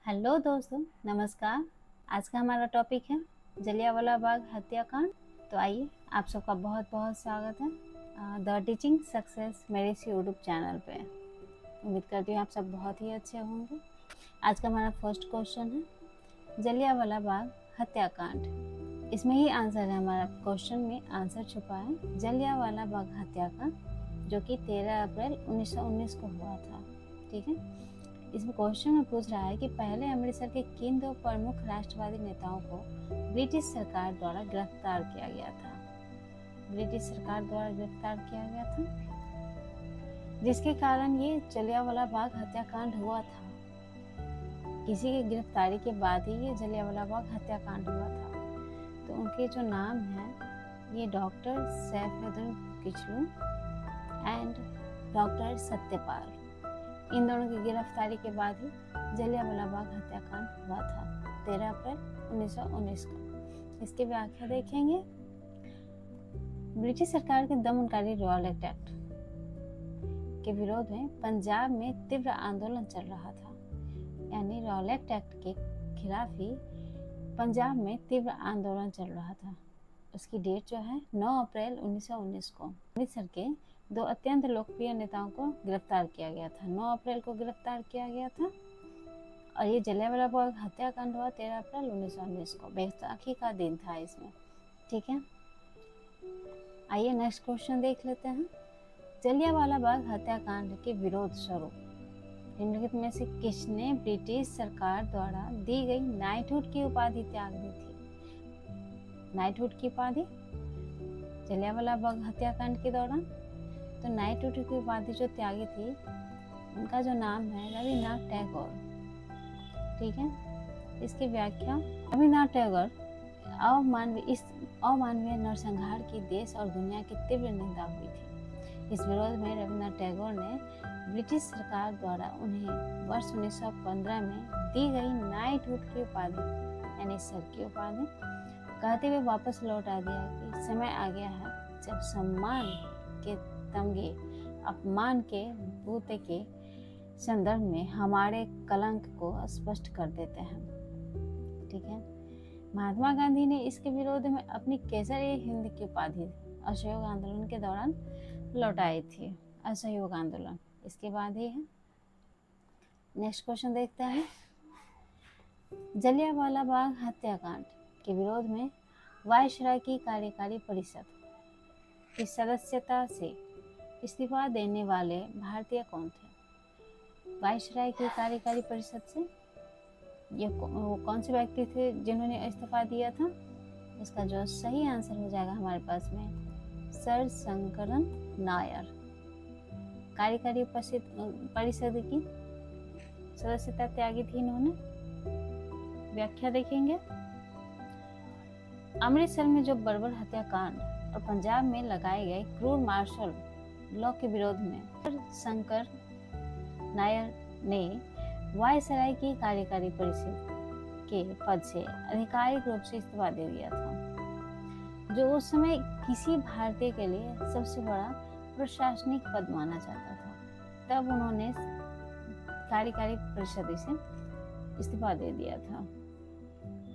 Hello दोस्तों, नमस्कार। आज का हमारा टॉपिक है जलियांवाला बाग हत्याकांड। तो आइए, आप सबका बहुत बहुत स्वागत है द टीचिंग सक्सेस मेरे इस यूट्यूब चैनल पे। उम्मीद करती हूँ आप सब बहुत ही अच्छे होंगे। आज का हमारा फर्स्ट क्वेश्चन है जलियांवाला बाग हत्याकांड। इसमें ही आंसर है, हमारा क्वेश्चन में आंसर छुपा है जलियांवाला बाग हत्याकांड, जो कि 13 अप्रैल 1919 को हुआ था। ठीक है, इसमें क्वेश्चन में पूछ रहा है कि पहले अमृतसर के किन दो प्रमुख राष्ट्रवादी नेताओं को ब्रिटिश सरकार द्वारा गिरफ्तार किया गया था। ब्रिटिश सरकार द्वारा गिरफ्तार किया गया था, जिसके कारण ये जलियांवाला बाग हत्याकांड हुआ था। किसी की गिरफ्तारी के बाद ही ये जलियांवाला बाग हत्याकांड हुआ था। तो उनके जो नाम है, ये doctor Saifuddin Kitchlew and doctor Satyapal. इन दोनों की गिरफ्तारी के बाद ही जलियांवाला बाग हत्याकांड हुआ था 13 अप्रैल 1919 को। इसकी व्याख्या देखेंगे। ब्रिटिश सरकार के दमनकारी रॉलेट एक्ट के विरोध में पंजाब में तीव्र आंदोलन चल रहा था। यानी रॉलेट एक्ट के खिलाफ ही पंजाब में तीव्र आंदोलन चल रहा था। उसकी डेट जो है 9 अप्रैल 1919 को अमृतसर के दो अत्यंत लोकप्रिय नेताओं को गिरफ्तार किया गया था। 9 अप्रैल को गिरफ्तार किया गया था और ये जलियांवाला बाग हत्याकांड हुआ 13 अप्रैल 1919 को। बैसाखी का दिन था इसमें। ठीक है, आइए नेक्स्ट क्वेश्चन देख लेते हैं। जलियांवाला बाग हत्याकांड के विरोध स्वरूप निम्नलिखित में से किसने ब्रिटिश सरकार द्वारा दी गई नाइटहुड की उपाधि त्याग दी थी। नाइटहुड की उपाधि जलियांवाला बाग हत्याकांड के दौरान, तो नाइटहुड की उपाधि जो त्यागी थी, उनका जो नाम है रविन्द्रनाथ टैगोर। ठीक है, इसकी व्याख्या रविन्द्रनाथ टैगोर इस अमानवीय नरसंहार की देश और दुनिया की तीव्र निंदा हुई थी। इस विरोध में रविन्द्रनाथ टैगोर ने ब्रिटिश सरकार द्वारा उन्हें वर्ष 1915 में दी गई नाइटहुड की उपाधि यानी सर की उपाधि कहते हुए वापस लौटा दिया कि समय आ गया है जब सम्मान के तमगे अपमान के बूते के संदर्भ में हमारे कलंक को स्पष्ट कर देते हैं। ठीक है, महात्मा गांधी ने इसके विरोध में अपनी केसर-ए-हिंद की उपाधि असहयोग आंदोलन के दौरान लौटाई थी। असहयोग आंदोलन इसके बाद ही है। नेक्स्ट क्वेश्चन देखते हैं। जलियांवाला बाग हत्याकांड के विरोध में वायसराय की कार्यकारी परिषद की सदस्यता से इस्तीफा देने वाले भारतीय कौन थे। वायसराय की कार्यकारी परिषद से ये वो कौन से व्यक्ति थे जिन्होंने इस्तीफा दिया था। इसका जो सही आंसर हो जाएगा हमारे पास में सर शंकरन नायर। कार्यकारी परिषद की सदस्यता त्यागी थी इन्होंने। व्याख्या देखेंगे। अमृतसर में जो बर्बर हत्याकांड और पंजाब में लगाए गए क्रूर मार्शल लॉ के विरोध में शंकर नायर ने वायसराय की कार्यकारी परिषद के पद से आधिकारिक रूप से इस्तीफा दे दिया था, जो उस समय किसी भारतीय के लिए सबसे बड़ा प्रशासनिक पद माना जाता था। तब उन्होंने कार्यकारी परिषद से इस्तीफा दे दिया था।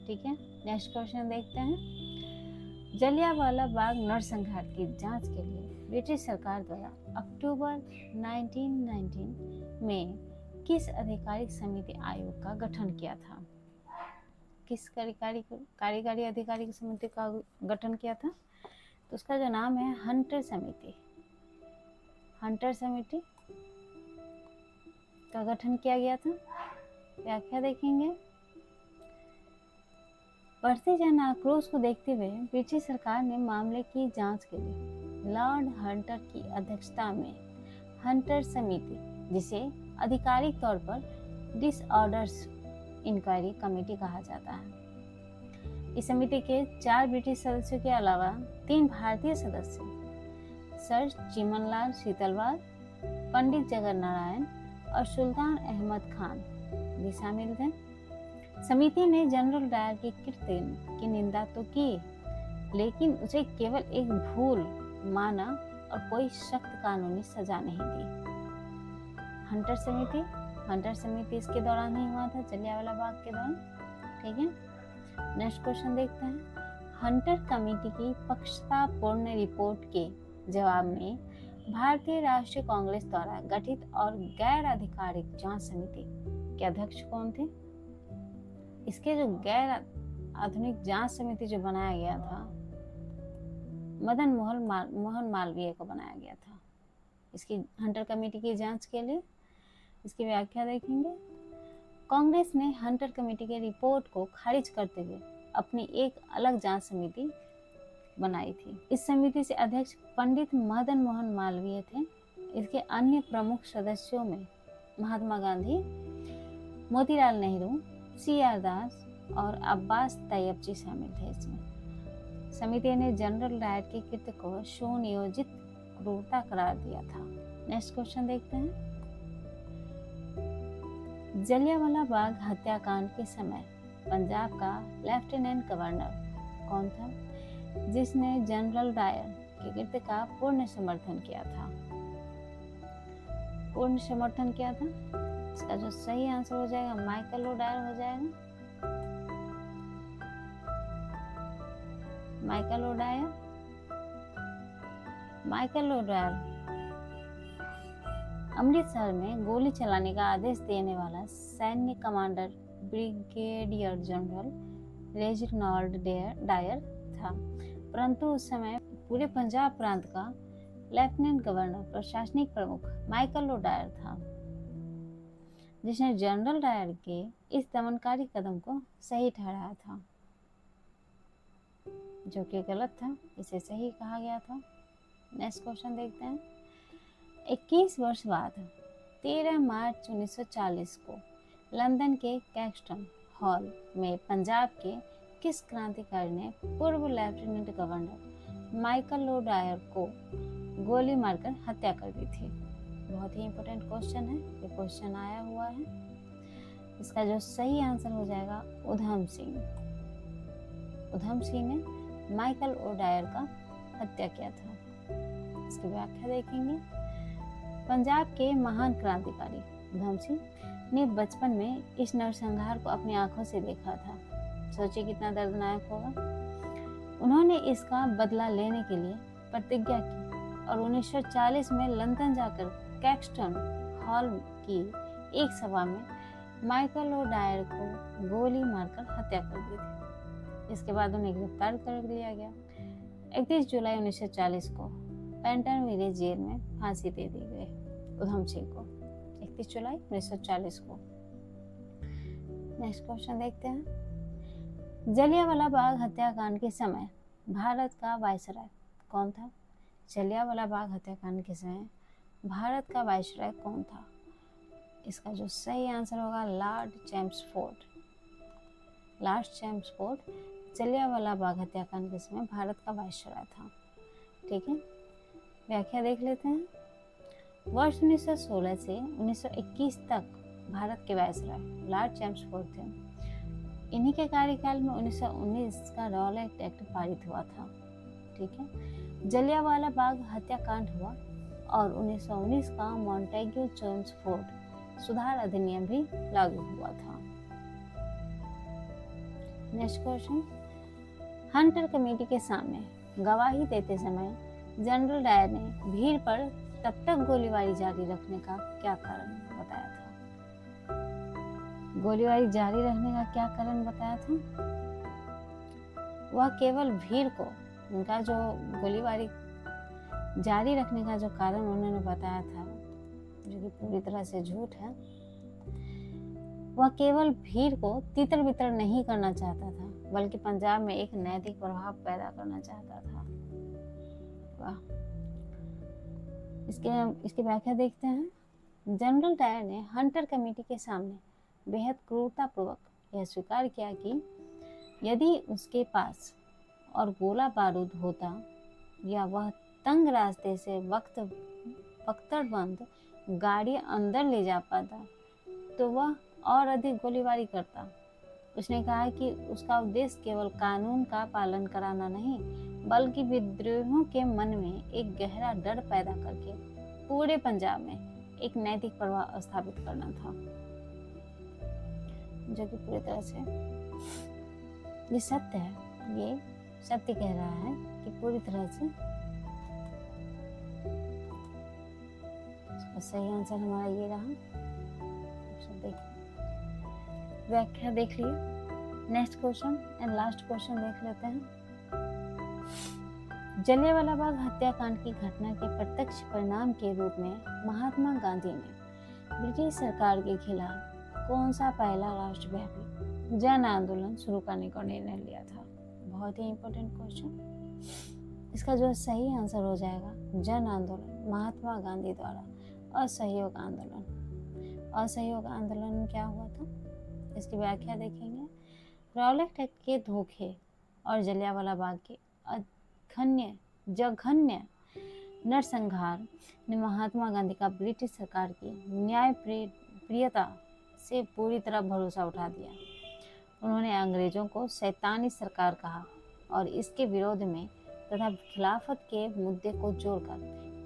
ठीक है, नेक्स्ट क्वेश्चन देखते हैं। जलियांवाला बाग नरसंहार की जांच के लिए ब्रिटिश सरकार द्वारा अक्टूबर 1919 में किस आधिकारिक समिति आयोग का गठन किया था। किस कार्यकारी अधिकारी समिति का गठन किया था, तो उसका जो नाम है हंटर समिति। हंटर समिति का गठन किया गया था। व्याख्या देखेंगे। बढ़ते जन आक्रोश को देखते हुए ब्रिटिश सरकार ने मामले की जांच के लिए लॉर्ड हंटर की अध्यक्षता में हंटर समिति, जिसे आधिकारिक तौर पर डिसऑर्डर्स इंक्वायरी कमेटी कहा जाता है। इस समिति के 4 ब्रिटिश सदस्यों के अलावा 3 भारतीय सदस्य सर चिमनलाल शीतलवाल, पंडित जगन्नारायण और सुल्तान अहमद खान भी शामिल थे। समिति ने जनरल डायर की कृत्य की निंदा तो की, लेकिन उसे केवल एक भूल माना और कोई सख्त कानूनी सजा नहीं दी। हंटर समिति हंटर समिति इसके दौरान ही हुआ था, जलियांवाला बाग के दौरान। ठीक है, नेक्स्ट क्वेश्चन देखते हैं। हंटर कमेटी की पक्षपातपूर्ण रिपोर्ट के जवाब में भारतीय राष्ट्रीय कांग्रेस द्वारा गठित और गैर आधिकारिक जांच समिति के अध्यक्ष कौन थे? इसके जो गैर आधुनिक जांच समिति जो बनाया गया था, मदन मोहन मालवीय को बनाया गया था इसकी हंटर कमेटी की जांच के लिए। इसकी व्याख्या देखेंगे। कांग्रेस ने हंटर कमेटी के रिपोर्ट को खारिज करते हुए अपनी एक अलग जांच समिति बनाई थी। इस समिति से अध्यक्ष पंडित मदन मोहन मालवीय थे। इसके अन्य प्रमुख सदस्यों में महात्मा गांधी, मोतीलाल नेहरू, CR दास और अब्बास तैयबजी शामिल थे। इसमें समिति ने जनरल डायर के कृत्य को सुनियोजित क्रूरता करार दिया था। नेक्स्ट क्वेश्चन देखते हैं। जलियांवाला बाग हत्याकांड के समय पंजाब का लेफ्टिनेंट गवर्नर कौन था जिसने जनरल डायर के कृत्य का पूर्ण समर्थन किया था? पूर्ण समर्थन किया था। इसका जो सही आंसर हो जाएगा माइकल लो डायर हो जाएगा। माइकल लो डायर अमृतसर में गोली चलाने का आदेश देने वाला सैन्य commander brigadier general Reginald Dyer था, परंतु उस समय पूरे पंजाब प्रांत का लेफ्टिनेंट गवर्नर प्रशासनिक प्रमुख माइकल लो डायर था, जिसने जनरल डायर के इस दमनकारी कदम को सही ठहराया था, जो कि गलत था, इसे सही कहा गया था। नेक्स्ट क्वेश्चन देखते हैं। 21 वर्ष बाद 13 मार्च 1940 को लंदन के कैक्सटन हॉल में पंजाब के किस क्रांतिकारी ने पूर्व लेफ्टिनेंट गवर्नर माइकल लो डायर को गोली मारकर हत्या कर दी थी? बहुत ही इंपॉर्टेंट क्वेश्चन है, ये क्वेश्चन आया हुआ है। इसका जो सही आंसर हो जाएगा उधम सिंह। उधम सिंह ने माइकल ओ डायर का हत्या किया था। इसकी व्याख्या देखेंगे। पंजाब के महान क्रांतिकारी उधम सिंह ने बचपन में इस नरसंहार को अपनी आंखों से देखा था। सोचिए कितना दर्दनाक होगा। उन्होंने इसका बदला लेने के लिए प्रतिज्ञा की और 1940 में लंदन जाकर कैक्सटन हॉल की एक सभा में माइकल ओ डायर को गोली मारकर हत्या कर दी थी। इसके बाद उन्हें गिरफ्तार कर लिया गया। 31 जुलाई 1940 को पेंटनविले जेल में फांसी दे दी गई उधम सिंह को। 31 जुलाई 1940 को। नेक्स्ट क्वेश्चन देखते हैं। जलियांवाला बाग हत्याकांड के समय भारत का वायसराय कौन था? जलियांवाला बाग हत्याकांड के समय भारत का वायसराय कौन था? इसका जो सही आंसर होगा lord Chelmsford. Lord Chelmsford Jallianwala Bagh हत्याकांड के समय भारत का वायसराय था। ठीक है, व्याख्या देख लेते हैं। वर्ष 1916 से 1921 तक भारत के वायसराय लॉर्ड चैम्सफोर्ड थे। इन्हीं के कार्यकाल में 1919 का रॉलेट एक्ट पारित हुआ था। ठीक है, जलियांवाला बाग हत्याकांड हुआ और 1919 का मॉन्टेग्यू चैम्सफोर्ड सुधार अधिनियम भी लागू हुआ था। Next question. हंटर कमेटी के सामने गवाही देते समय जनरल डायर ने भीड़ पर तब तक गोलीबारी जारी रखने का क्या कारण बताया था? गोलीबारी जारी रखने का क्या कारण बताया था? वह केवल भीड़ को, उनका जो गोलीबारी जारी रखने का जो कारण उन्होंने बताया था, जो कि पूरी तरह से झूठ है, वह केवल भीड़ को तितर बितर नहीं करना चाहता था, बल्कि पंजाब में एक नैतिक प्रभाव पैदा करना चाहता था। वाह। इसकी व्याख्या देखते हैं। जनरल डायर ने हंटर कमेटी के सामने बेहद क्रूरतापूर्वक यह स्वीकार किया कि यदि उसके पास और गोला बारूद होता या वह तंग रास्ते से बख्तरबंद गाड़ी अंदर ले जा पाता तो वह और अधिक गोलीबारी करता। उसने कहा कि उसका उद्देश्य केवल कानून का पालन कराना नहीं, बल्कि विद्रोहियों के मन में एक गहरा डर पैदा करके पूरे पंजाब में एक नैतिक प्रभाव स्थापित करना था। जो कि पूरी तरह से ये सत्य है, ये सत्य कह रहा है कि पूरी तरह से सही आंसर हमारा ये रहा। व्याख्या देख लिए। Next question and last question देख लेते हैं। जलियांवाला बाग हत्याकांड की घटना के प्रत्यक्ष परिणाम के रूप में महात्मा गांधी ने ब्रिटिश सरकार के खिलाफ कौन सा पहला राष्ट्रव्यापी जन आंदोलन शुरू करने का निर्णय लिया था? बहुत ही इंपॉर्टेंट क्वेश्चन। इसका जो सही आंसर हो जाएगा जन आंदोलन, महात्मा गांधी द्वारा असहयोग आंदोलन। असहयोग आंदोलन में क्या हुआ था, इसकी व्याख्या देखेंगे। रॉलेट एक्ट के धोखे और जलियांवाला बाग के जघन्य नरसंहार ने महात्मा गांधी का ब्रिटिश सरकार की न्यायप्रियता से पूरी तरह भरोसा उठा दिया। उन्होंने अंग्रेजों को शैतानी सरकार कहा और इसके विरोध में तथा खिलाफत के मुद्दे को जोड़कर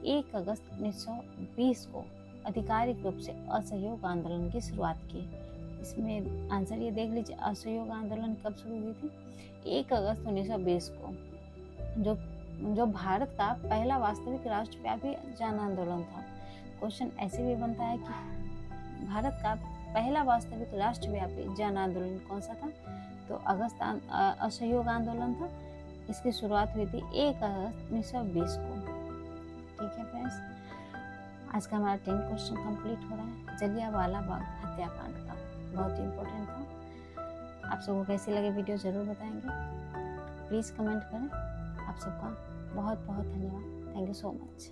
1 अगस्त 1920 को आधिकारिक रूप से असहयोग आंदोलन की शुरुआत की। इसमें आंसर ये देख लीजिए, असहयोग आंदोलन कब शुरू हुई थी? 1 अगस्त 1920 को, जो भारत का पहला वास्तविक राष्ट्रव्यापी जन आंदोलन था। क्वेश्चन ऐसे भी बनता है कि भारत का पहला वास्तविक राष्ट्रव्यापी जन आंदोलन कौन सा था? तो असहयोग आंदोलन था। इसकी शुरुआत हुई थी 1 अगस्त 1920 को। ठीक है फ्रेंड्स, आज का हमारा 10 क्वेश्चन कंप्लीट हो रहा है जलियांवाला बाग हत्याकांड का। बहुत ही इम्पोर्टेंट था। आप सबको कैसी लगे वीडियो जरूर बताएंगे, प्लीज़ कमेंट करें। आप सबका बहुत बहुत धन्यवाद। Thank you so much.